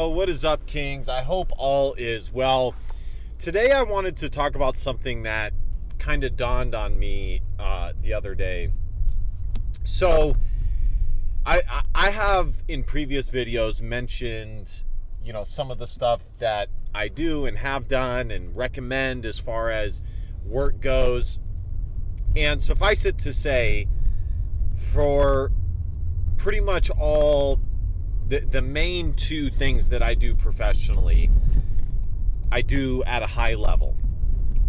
Oh, what is up, Kings? I hope all is well. Today, I wanted to talk about something that kind of dawned on me the other day. So, I have in previous videos mentioned, some of the stuff that I do and have done and recommend as far as work goes. And suffice it to say, for pretty much all the main two things that I do professionally, I do at a high level.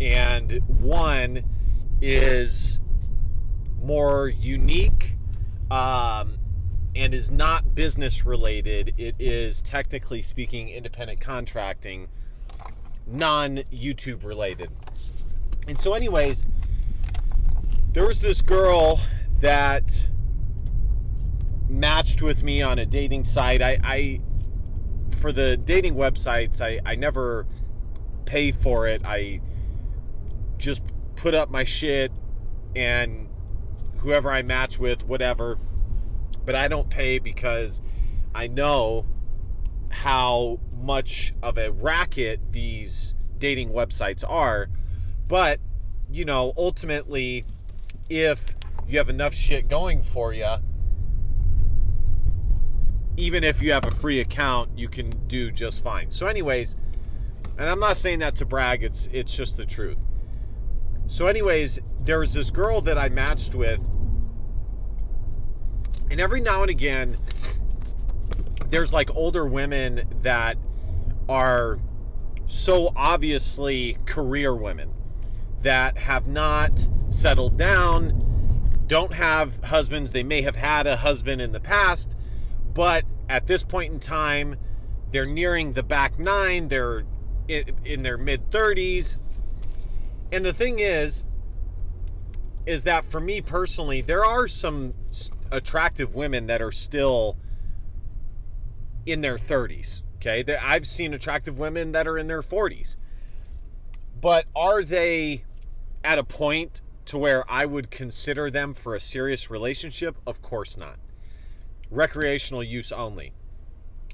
And one is more unique and is not business related. It is, technically speaking, independent contracting, non YouTube related. And so, anyways, there was this girl that matched with me on a dating site. I for the dating websites, I never pay for it. I just put up my shit and whoever I match with, whatever. But I don't pay because I know how much of a racket these dating websites are. But, ultimately, if you have enough shit going for you, even if you have a free account, you can do just fine. So anyways, and I'm not saying that to brag, it's just the truth. So anyways, there was this girl that I matched with, and every now and again, there's like older women that are so obviously career women that have not settled down, don't have husbands. They may have had a husband in the past, but at this point in time, they're nearing the back nine. They're in their mid-30s. And the thing is that for me personally, there are some attractive women that are still in their 30s. Okay? I've seen attractive women that are in their 40s. But are they at a point to where I would consider them for a serious relationship? Of course not. Recreational use only.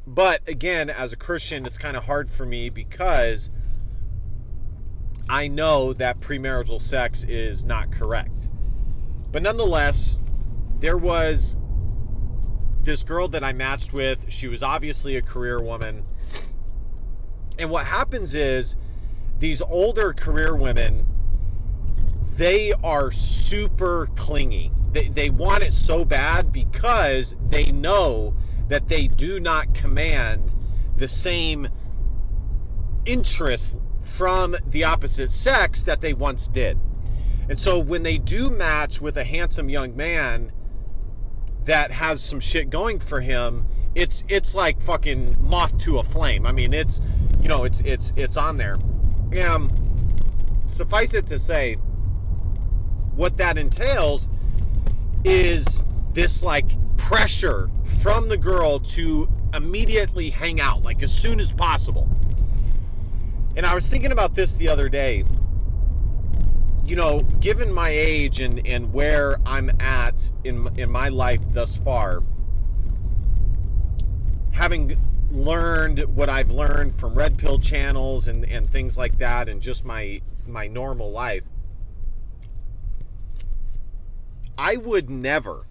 But again, as a Christian, it's kind of hard for me because I know that premarital sex is not correct. But nonetheless, there was this girl that I matched with. She was obviously a career woman. And what happens is these older career women, they are super clingy. They want it so bad because they know that they do not command the same interest from the opposite sex that they once did. And so when they do match with a handsome young man that has some shit going for him, it's like fucking moth to a flame. I mean, it's on there. Suffice it to say, what that entails is this like pressure from the girl to immediately hang out, like as soon as possible. And I was thinking about this the other day. Given my age and where I'm at in my life thus far, having learned what I've learned from red pill channels and things like that, and just my normal life, I would never,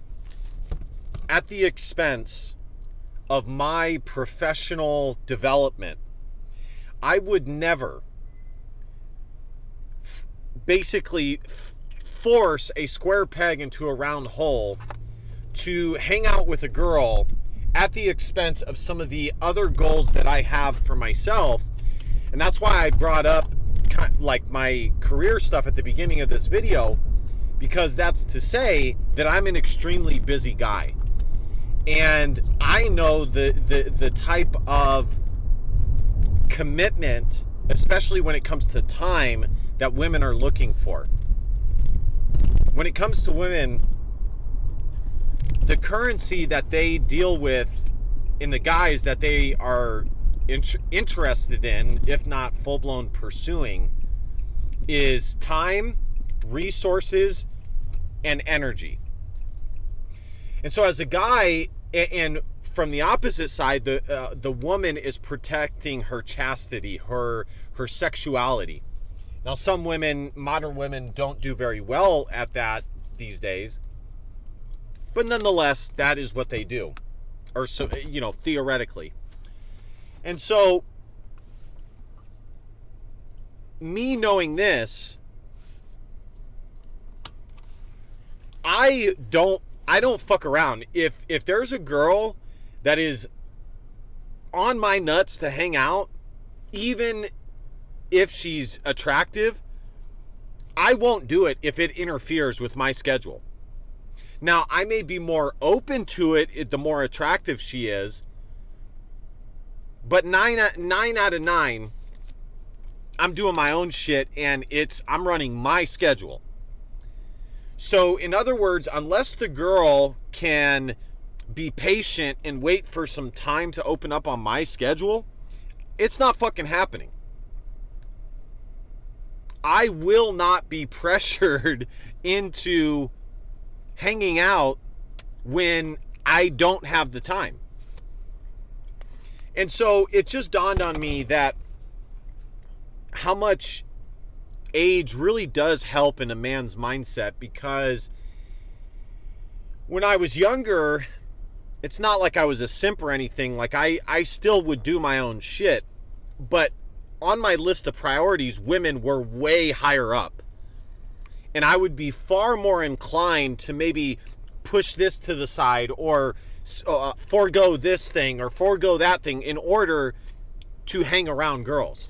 at the expense of my professional development, I would never basically force a square peg into a round hole to hang out with a girl at the expense of some of the other goals that I have for myself. And that's why I brought up like my career stuff at the beginning of this video, because that's to say that I'm an extremely busy guy. And I know the type of commitment, especially when it comes to time, that women are looking for. When it comes to women, the currency that they deal with in the guys that they are interested in, if not full-blown pursuing, is time, resources, and energy. And so as a guy, and from the opposite side, the woman is protecting her chastity, her sexuality. Now, some women, modern women, don't do very well at that these days, but nonetheless, that is what they do, or so, you know, theoretically. And so, me knowing this, I don't fuck around. If there's a girl that is on my nuts to hang out, even if she's attractive, I won't do it if it interferes with my schedule. Now, I may be more open to it the more attractive she is, but 9 out of 9, I'm doing my own shit, and I'm running my schedule. So, in other words, unless the girl can be patient and wait for some time to open up on my schedule, it's not fucking happening. I will not be pressured into hanging out when I don't have the time. And so it just dawned on me that how much age really does help in a man's mindset, because when I was younger, it's not like I was a simp or anything. Like I still would do my own shit, but on my list of priorities, women were way higher up. And I would be far more inclined to maybe push this to the side, or forego this thing or forego that thing in order to hang around girls.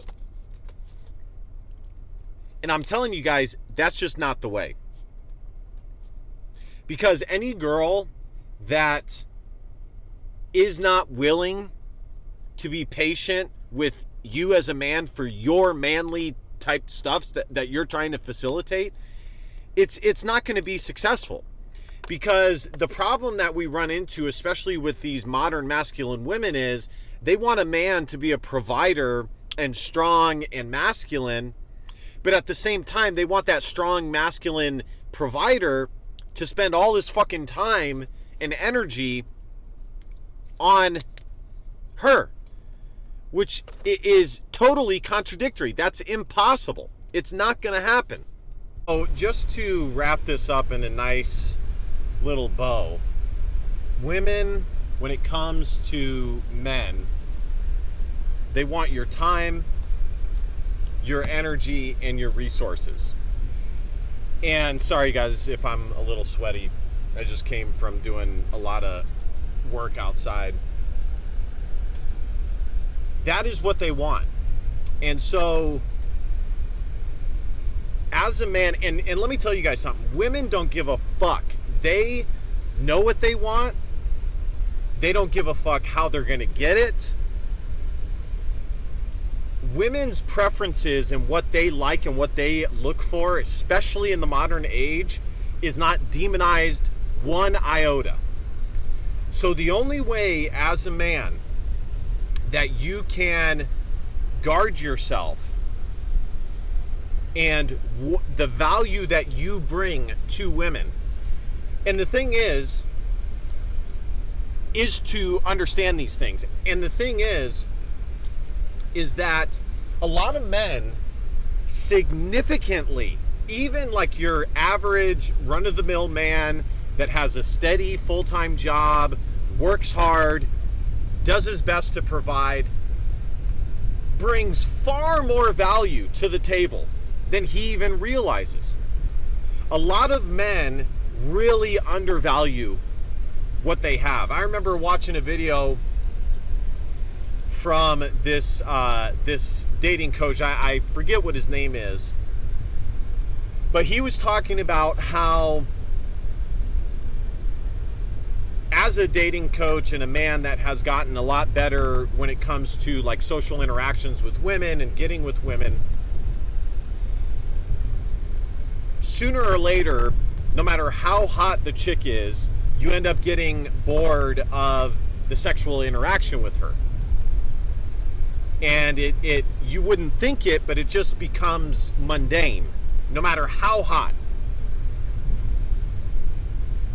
And I'm telling you guys, that's just not the way. Because any girl that is not willing to be patient with you as a man for your manly type stuffs that you're trying to facilitate, it's not going to be successful. Because the problem that we run into, especially with these modern masculine women, is they want a man to be a provider and strong and masculine, but at the same time, they want that strong masculine provider to spend all his fucking time and energy on her, which is totally contradictory. That's impossible. It's not going to happen. Oh, just to wrap this up in a nice little bow, women, when it comes to men, they want your time, your energy, and your resources. And sorry guys if I'm a little sweaty. I just came from doing a lot of work outside. That is what they want. And so as a man, and let me tell you guys something, women don't give a fuck. They know what they want. They don't give a fuck how they're gonna get it. Women's preferences and what they like and what they look for, especially in the modern age, is not demonized one iota. So the only way as a man that you can guard yourself and the value that you bring to women, and the thing is to understand these things. And the thing is that a lot of men significantly, even like your average run-of-the-mill man that has a steady full-time job, works hard, does his best to provide, brings far more value to the table than he even realizes. A lot of men really undervalue what they have. I remember watching a video from this dating coach. I forget what his name is, but he was talking about how as a dating coach and a man that has gotten a lot better when it comes to like social interactions with women and getting with women, sooner or later, no matter how hot the chick is, you end up getting bored of the sexual interaction with her. And it you wouldn't think it, but it just becomes mundane, no matter how hot.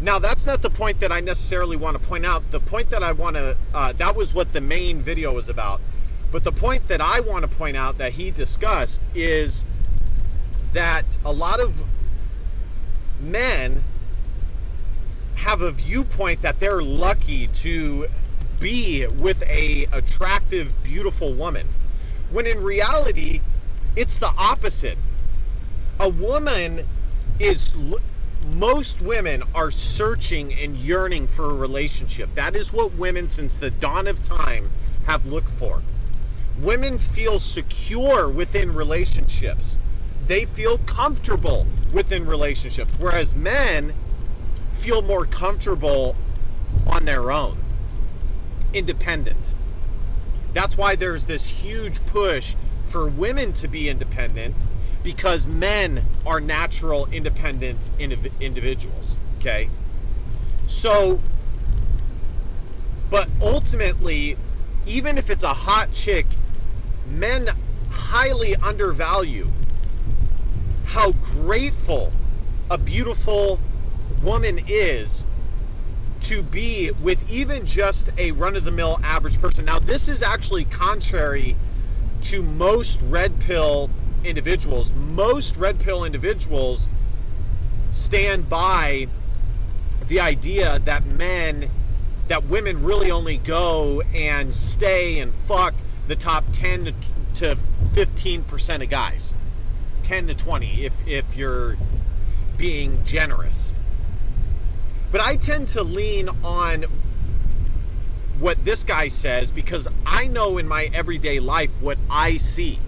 Now, that's not the point that I necessarily want to point out. The point that I want to, that was what the main video was about. But the point that I want to point out that he discussed is that a lot of men have a viewpoint that they're lucky to be with a attractive, beautiful woman, when in reality, it's the opposite. A woman is, most women are searching and yearning for a relationship. That is what women, since the dawn of time, have looked for. Women feel secure within relationships. They feel comfortable within relationships, whereas men feel more comfortable on their own, independent. That's why there's this huge push for women to be independent, because men are natural, independent individuals, okay? So, but ultimately, even if it's a hot chick, men highly undervalue how grateful a beautiful woman is to be with even just a run-of-the-mill average person. Now, this is actually contrary to most red pill individuals. Most red pill individuals stand by the idea that women really only go and stay and fuck the top 10 to 15% of guys. 10 to 20 if you're being generous. But I tend to lean on what this guy says because I know in my everyday life what I see.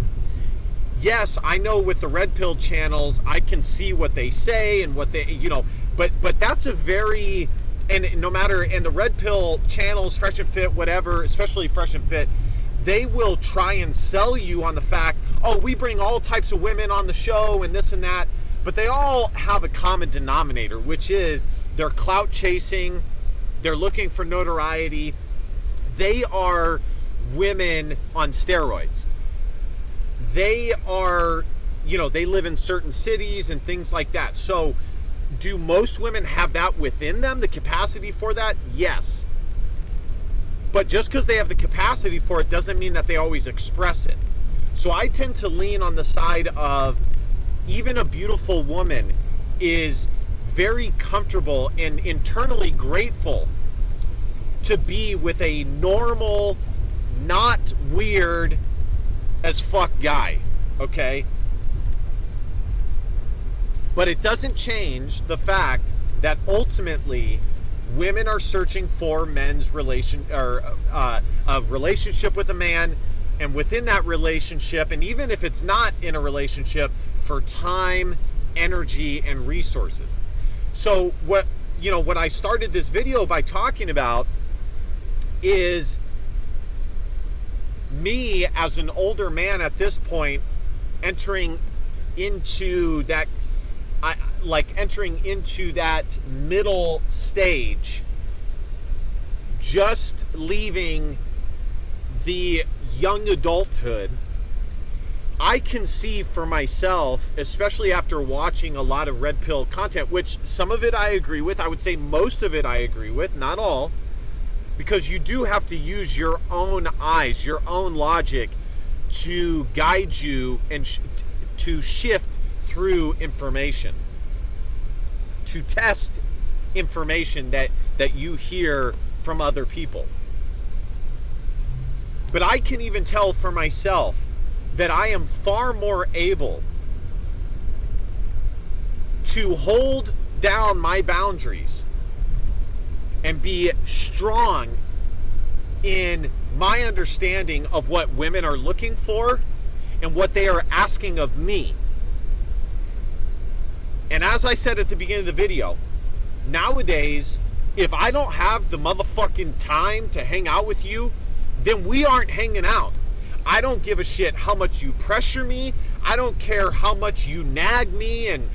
Yes, I know with the red pill channels, I can see what they say and what they, but that's a very, and no matter, and the red pill channels, Fresh and Fit, whatever, especially Fresh and Fit, they will try and sell you on the fact, oh, we bring all types of women on the show and this and that, but they all have a common denominator, which is they're clout chasing, they're looking for notoriety, they are women on steroids. They are, they live in certain cities and things like that. So do most women have that within them, the capacity for that? Yes. But just because they have the capacity for it doesn't mean that they always express it. So I tend to lean on the side of even a beautiful woman is very comfortable and internally grateful to be with a normal, not weird as fuck guy, okay? But it doesn't change the fact that ultimately women are searching for men's a relationship with a man, and within that relationship, and even if it's not in a relationship, for time, energy, and resources. So what I started this video by talking about is me as an older man at this point entering into that middle stage, just leaving the young adulthood. I can see for myself, especially after watching a lot of red pill content, which some of it I agree with, I would say most of it I agree with, not all, because you do have to use your own eyes, your own logic to guide you and to shift through information, to test information that you hear from other people. But I can even tell for myself that I am far more able to hold down my boundaries and be strong in my understanding of what women are looking for and what they are asking of me. And as I said at the beginning of the video, nowadays, if I don't have the motherfucking time to hang out with you, then we aren't hanging out. I don't give a shit how much you pressure me. I don't care how much you nag me and,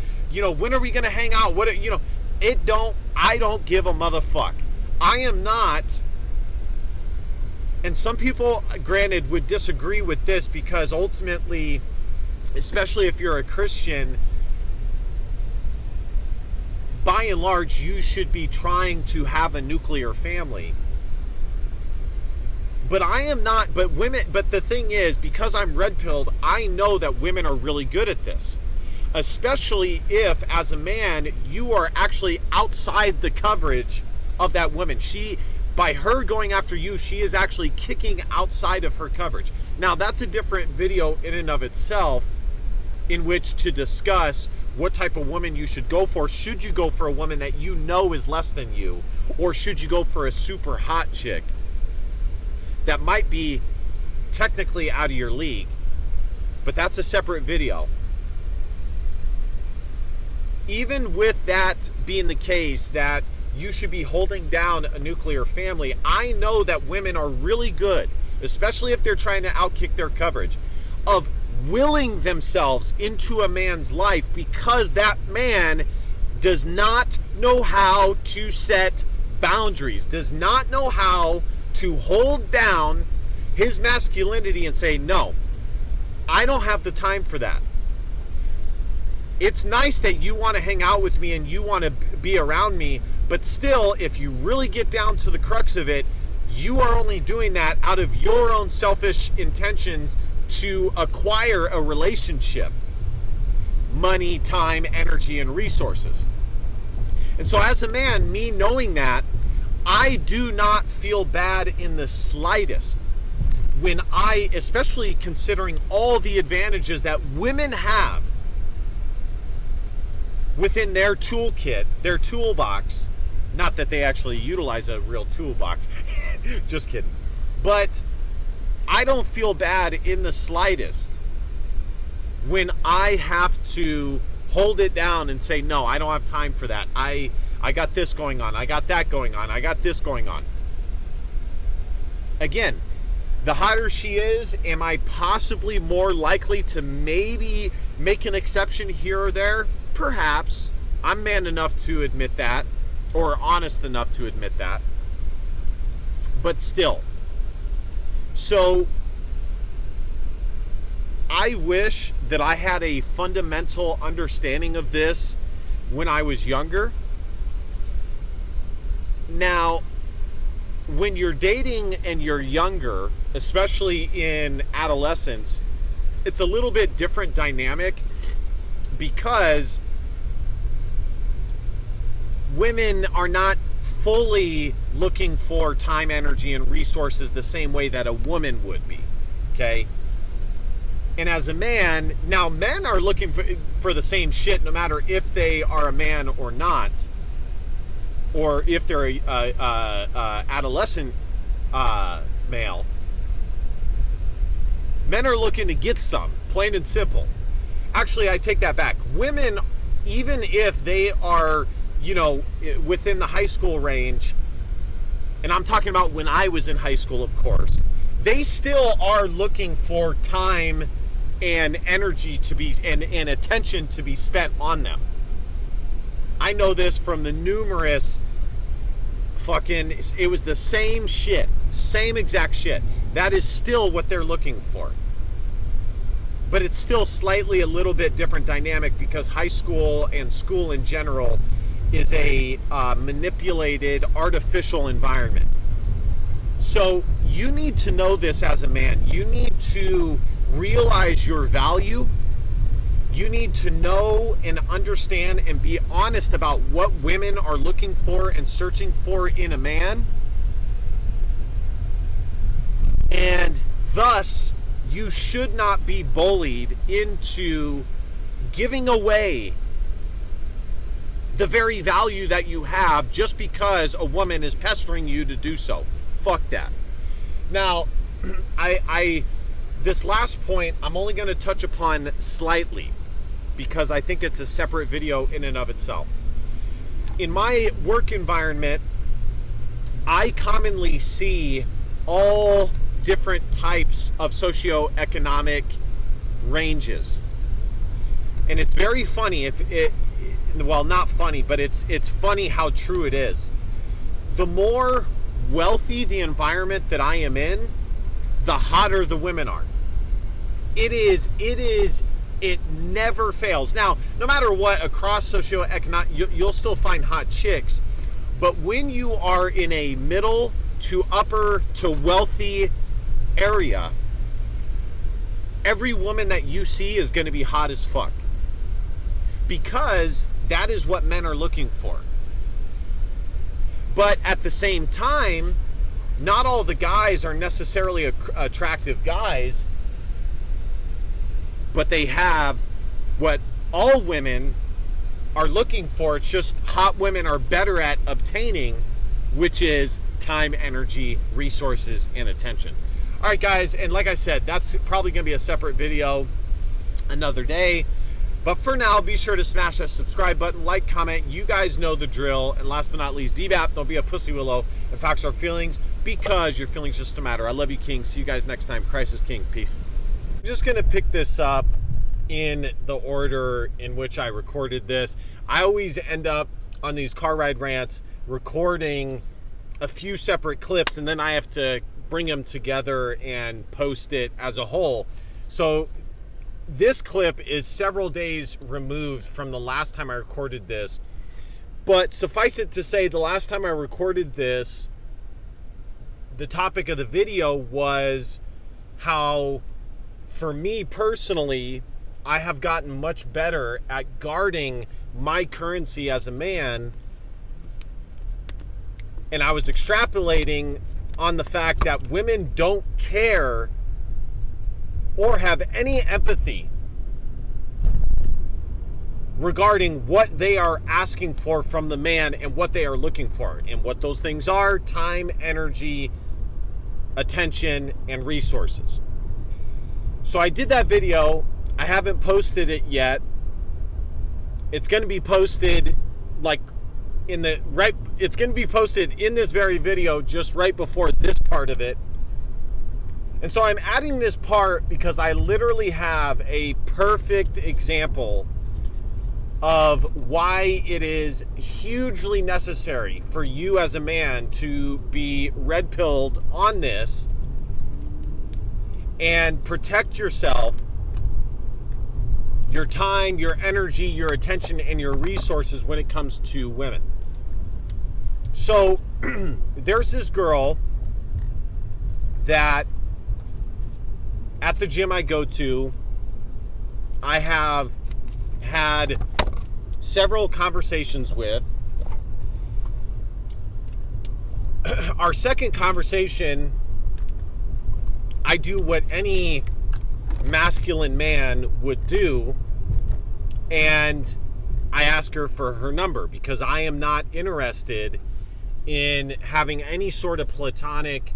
when are we going to hang out? I don't give a motherfuck. I am not, and some people, granted, would disagree with this because ultimately, especially if you're a Christian, by and large, you should be trying to have a nuclear family. But I am not, but the thing is, because I'm red-pilled, I know that women are really good at this. Especially if, as a man, you are actually outside the coverage of that woman. By her going after you, she is actually kicking outside of her coverage. Now, that's a different video in and of itself, in which to discuss what type of woman you should go for. Should you go for a woman that you know is less than you, or should you go for a super hot chick that might be technically out of your league? But that's a separate video. Even with that being the case, that you should be holding down a nuclear family, I know that women are really good, especially if they're trying to outkick their coverage, of willing themselves into a man's life because that man does not know how to set boundaries, does not know how to hold down his masculinity and say, no, I don't have the time for that. It's nice that you want to hang out with me and you want to be around me, but still, if you really get down to the crux of it, you are only doing that out of your own selfish intentions to acquire a relationship. Money, time, energy, and resources. And so as a man, me knowing that, I do not feel bad in the slightest when especially considering all the advantages that women have within their toolkit, their toolbox. Not that they actually utilize a real toolbox. Just kidding. But I don't feel bad in the slightest when I have to hold it down and say, no, I don't have time for that. I got this going on. I got that going on. I got this going on. Again, the hotter she is, am I possibly more likely to maybe make an exception here or there? Perhaps. I'm man enough to admit that, or honest enough to admit that. But still. So, I wish that I had a fundamental understanding of this when I was younger. Now, when you're dating and you're younger, especially in adolescence, it's a little bit different dynamic because women are not fully looking for time, energy, and resources the same way that a woman would be, okay? And as a man, now men are looking for the same shit no matter if they are a man or not, or if they're a adolescent male. Men are looking to get some, plain and simple. Actually, I take that back. Women, even if they are, within the high school range, and I'm talking about when I was in high school, of course, they still are looking for time and energy to be, and attention to be spent on them. I know this from the numerous it was the same shit, same exact shit. That is still what they're looking for. But it's still slightly a little bit different dynamic because high school and school in general is a manipulated, artificial environment. So you need to know this as a man. You need to realize your value. You need to know and understand and be honest about what women are looking for and searching for in a man. And thus, you should not be bullied into giving away the very value that you have just because a woman is pestering you to do so. Fuck that. Now, this last point, I'm only going to touch upon slightly because I think it's a separate video in and of itself. In my work environment, I commonly see all different types of socioeconomic ranges. And it's very funny not funny, but it's funny how true it is. The more wealthy the environment that I am in, the hotter the women are. It is It never fails. Now, no matter what, across socioeconomic, you'll still find hot chicks. But when you are in a middle to upper to wealthy area, every woman that you see is going to be hot as fuck. Because that is what men are looking for. But at the same time, not all the guys are necessarily attractive guys, but they have what all women are looking for. It's just hot women are better at obtaining, which is time, energy, resources, and attention. All right, guys, and like I said, that's probably going to be a separate video another day. But for now, be sure to smash that subscribe button, like, comment. You guys know the drill. And last but not least, DVAP, don't be a pussy willow. And facts are feelings, because your feelings just don't matter. I love you, King. See you guys next time. Christ is King. Peace. I'm just going to pick this up in the order in which I recorded this. I always end up on these car ride rants recording a few separate clips, and then I have to bring them together and post it as a whole. So this clip is several days removed from the last time I recorded this, but suffice it to say, the last time I recorded this, the topic of the video was how, for me personally, I have gotten much better at guarding my currency as a man, and I was extrapolating on the fact that women don't care or have any empathy regarding what they are asking for from the man and what they are looking for. And what those things are: time, energy, attention, and resources. So I did that video. I haven't posted it yet. It's going to be posted it's going to be posted in this very video, just right before this part of it. And so I'm adding this part because I literally have a perfect example of why it is hugely necessary for you as a man to be red-pilled on this and protect yourself, your time, your energy, your attention, and your resources when it comes to women. So there's this girl that at the gym I go to, I have had several conversations with. Our second conversation, I do what any masculine man would do, and I ask her for her number, because I am not interested in having any sort of platonic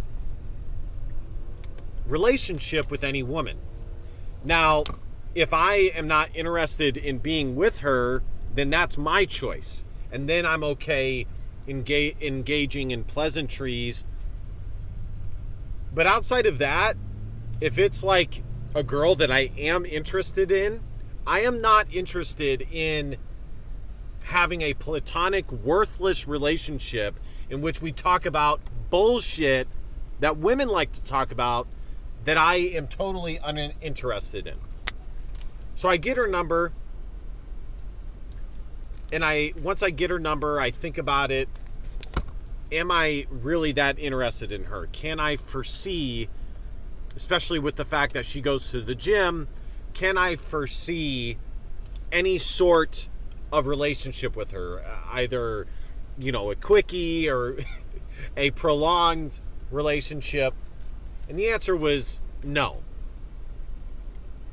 relationship with any woman. Now, if I am not interested in being with her, then that's my choice, and then I'm okay engaging in pleasantries. But outside of that, if it's like a girl that I am interested in, I am not interested in having a platonic, worthless relationship in which we talk about bullshit that women like to talk about that I am totally uninterested in. So I get her number, and once I get her number, I think about it. Am I really that interested in her? Can I foresee, especially with the fact that she goes to the gym, can I foresee any sort of relationship with her? Either, a quickie or a prolonged relationship? And the answer was no.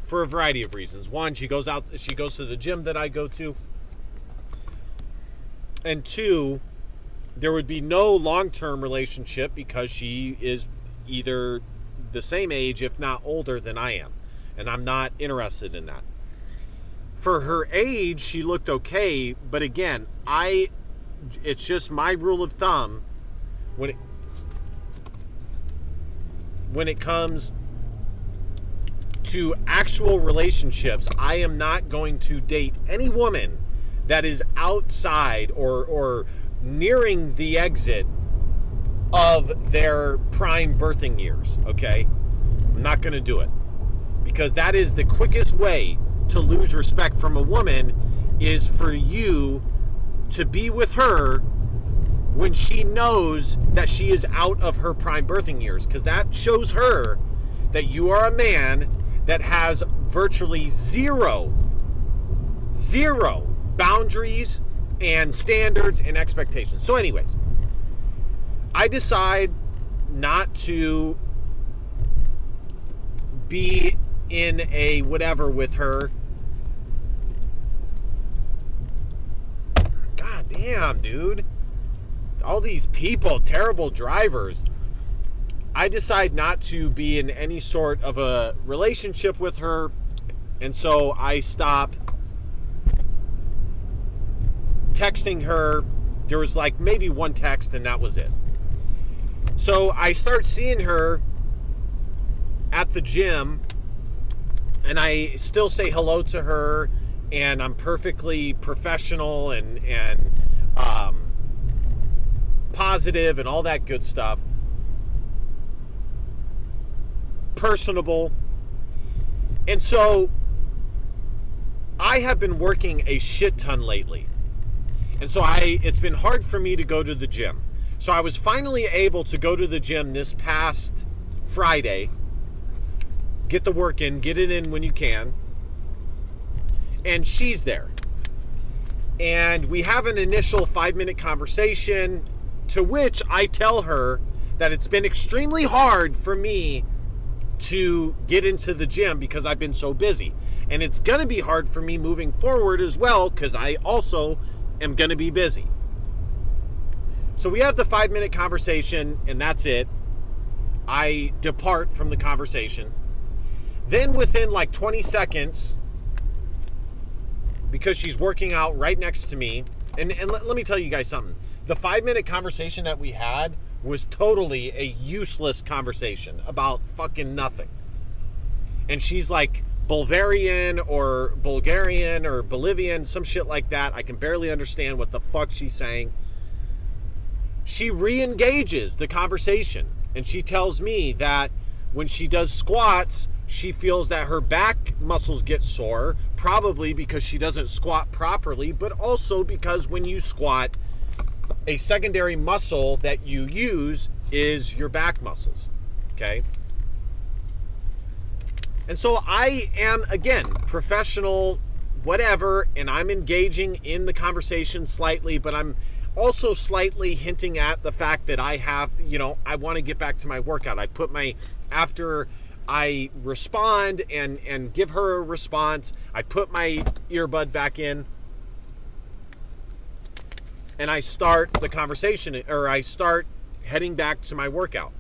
For a variety of reasons. One, she goes to the gym that I go to. And two, there would be no long-term relationship because she is either the same age, if not older, than I am. And I'm not interested in that. For her age, she looked okay, but again, it's just my rule of thumb when it comes to actual relationships. I am not going to date any woman that is outside or nearing the exit of their prime birthing years, okay? I'm not going to do it, because that is the quickest way to lose respect from a woman is for you to be with her when she knows that she is out of her prime birthing years, because that shows her that you are a man that has virtually zero boundaries and standards and expectations. So anyways, I decide not to be in a whatever with her. God damn, dude. All these people, terrible drivers. I decide not to be in any sort of a relationship with her, and so I stop texting her. There was like maybe one text, and that was it. So I start seeing her at the gym, and I still say hello to her, and I'm perfectly professional and positive and all that good stuff. Personable. And so I have been working a shit ton lately. And so it's been hard for me to go to the gym. So I was finally able to go to the gym this past Friday. Get the work in, get it in when you can. And she's there. And we have an initial 5-minute conversation, to which I tell her that it's been extremely hard for me to get into the gym because I've been so busy. And it's going to be hard for me moving forward as well, because I also am going to be busy. So we have the 5-minute conversation, and that's it. I depart from the conversation. Then within like 20 seconds, because she's working out right next to me, and let me tell you guys something. The 5-minute conversation that we had was totally a useless conversation about fucking nothing. And she's like Bulgarian or Bolivian, some shit like that. I can barely understand what the fuck she's saying. She re-engages the conversation, and she tells me that when she does squats, she feels that her back muscles get sore, probably because she doesn't squat properly, but also because when you squat, a secondary muscle that you use is your back muscles, okay? And so I am, again, professional, whatever, and I'm engaging in the conversation slightly, but I'm also slightly hinting at the fact that I have, I want to get back to my workout. After I respond and give her a response, I put my earbud back in, and I start the conversation, or I start heading back to my workout.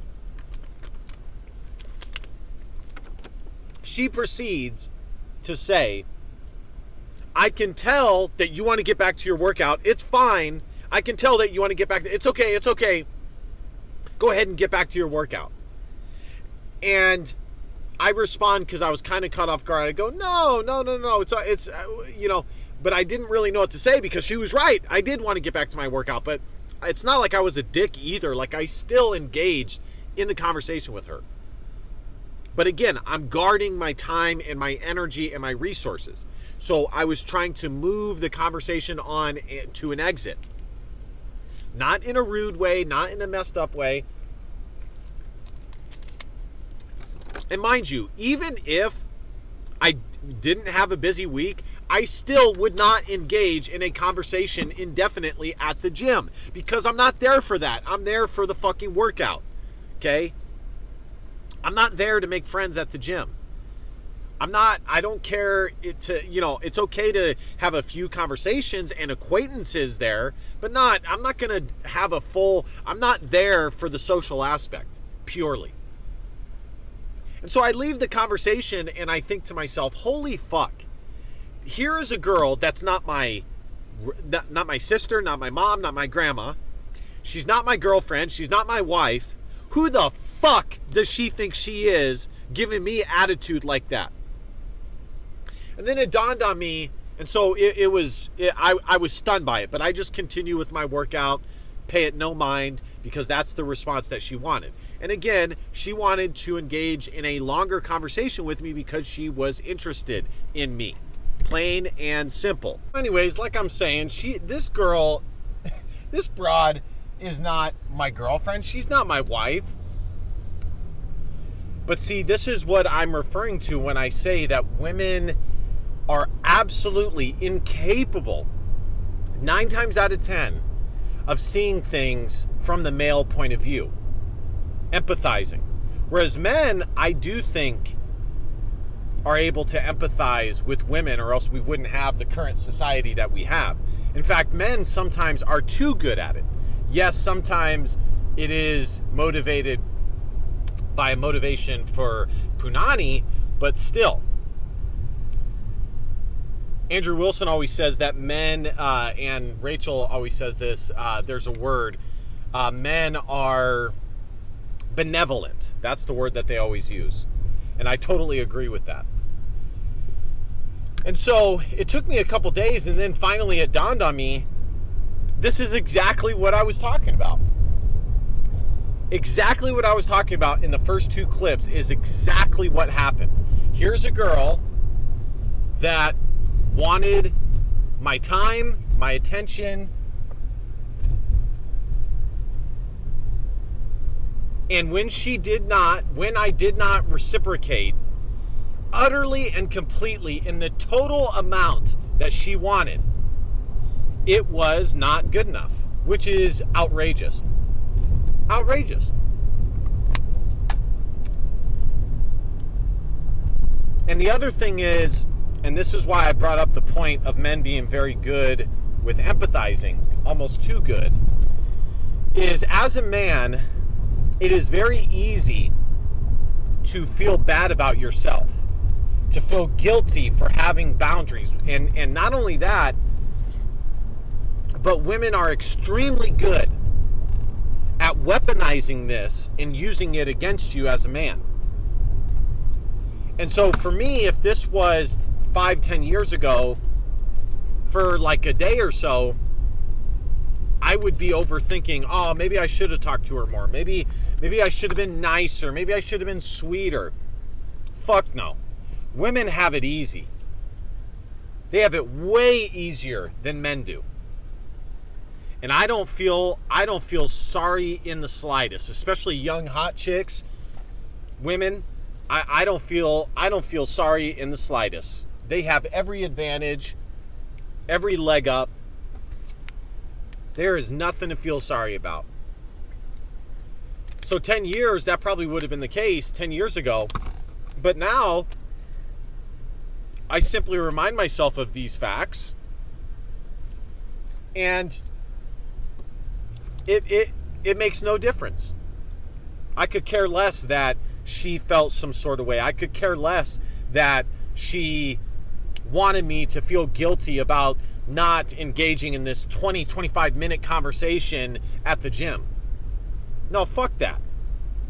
She proceeds to say, I can tell that you want to get back to your workout. It's fine. I can tell that you want to get back to, it's okay. Go ahead and get back to your workout. And I respond, because I was kind of caught off guard. I go, no. It's but I didn't really know what to say, because she was right. I did want to get back to my workout, but it's not like I was a dick either. Like, I still engaged in the conversation with her. But again, I'm guarding my time and my energy and my resources. So I was trying to move the conversation on to an exit. Not in a rude way, not in a messed up way. And mind you, even if I didn't have a busy week, I still would not engage in a conversation indefinitely at the gym, because I'm not there for that. I'm there for the fucking workout, okay? I'm not there to make friends at the gym. I don't care it's okay to have a few conversations and acquaintances there, but I'm not going to have I'm not there for the social aspect, purely. And so I leave the conversation, and I think to myself, holy fuck. Here is a girl that's not my sister, not my mom, not my grandma. She's not my girlfriend. She's not my wife. Who the fuck does she think she is, giving me attitude like that? And then it dawned on me, and so I was stunned by it, but I just continue with my workout, pay it no mind, because that's the response that she wanted. And again, she wanted to engage in a longer conversation with me because she was interested in me. plain and simple. Anyways, like I'm saying, this broad is not my girlfriend. She's not my wife. But see, this is what I'm referring to when I say that women are absolutely incapable, 9 times out of 10, of seeing things from the male point of view, empathizing. Whereas men, I do think, are able to empathize with women, or else we wouldn't have the current society that we have. In fact, men sometimes are too good at it. Yes, sometimes it is motivated by a motivation for punani, but still. Andrew Wilson always says that men, and Rachel always says this, there's a word, men are benevolent. That's the word that they always use. And I totally agree with that. And so it took me a couple days, and then finally it dawned on me, this is exactly what I was talking about. Exactly what I was talking about in the first 2 clips is exactly what happened. Here's a girl that wanted my time, my attention, and when I did not reciprocate utterly and completely in the total amount that she wanted, it was not good enough, which is outrageous. Outrageous. And the other thing is, and this is why I brought up the point of men being very good with empathizing, almost too good, is as a man, it is very easy to feel bad about yourself, to feel guilty for having boundaries. And not only that, but women are extremely good at weaponizing this and using it against you as a man. And so for me, if this was 5-10 years ago, for like a day or so, I would be overthinking, oh, maybe I should have talked to her more. Maybe I should have been nicer. Maybe I should have been sweeter. Fuck no. Women have it easy. They have it way easier than men do. And I don't feel sorry in the slightest, especially young hot chicks, women. I don't feel sorry in the slightest. They have every advantage, every leg up. There is nothing to feel sorry about. So 10 years, that probably would have been the case 10 years ago. But now, I simply remind myself of these facts, and it makes no difference. I could care less that she felt some sort of way. I could care less that she wanted me to feel guilty about not engaging in this 20-25 minute conversation at the gym. No, fuck that.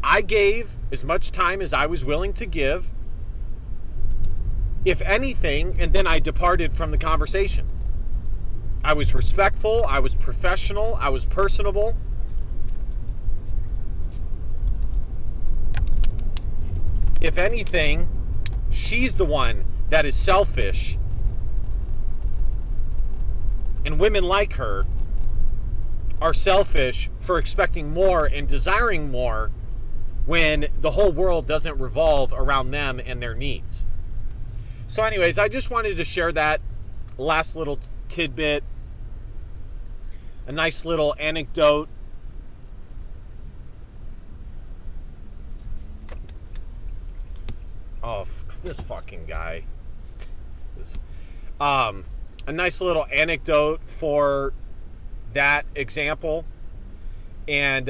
I gave as much time as I was willing to give, if anything, and then I departed from the conversation. I was respectful, I was professional, I was personable. If anything, she's the one that is selfish, and women like her are selfish for expecting more and desiring more when the whole world doesn't revolve around them and their needs. So anyways, I just wanted to share that last little tidbit, a nice little anecdote. Oh, this fucking guy. A nice little anecdote for that example. And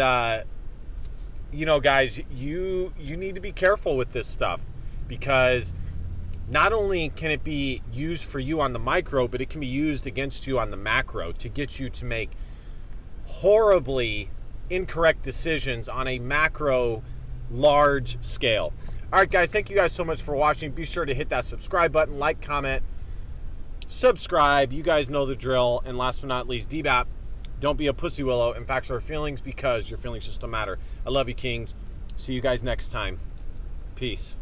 you know, guys, you need to be careful with this stuff, because not only can it be used for you on the micro, but it can be used against you on the macro to get you to make horribly incorrect decisions on a macro large scale. All right, guys, thank you guys so much for watching. Be sure to hit that subscribe button, like, comment, subscribe. You guys know the drill. And last but not least, DBAP, don't be a pussy willow. And facts are feelings, because your feelings just don't matter. I love you, kings. See you guys next time. Peace.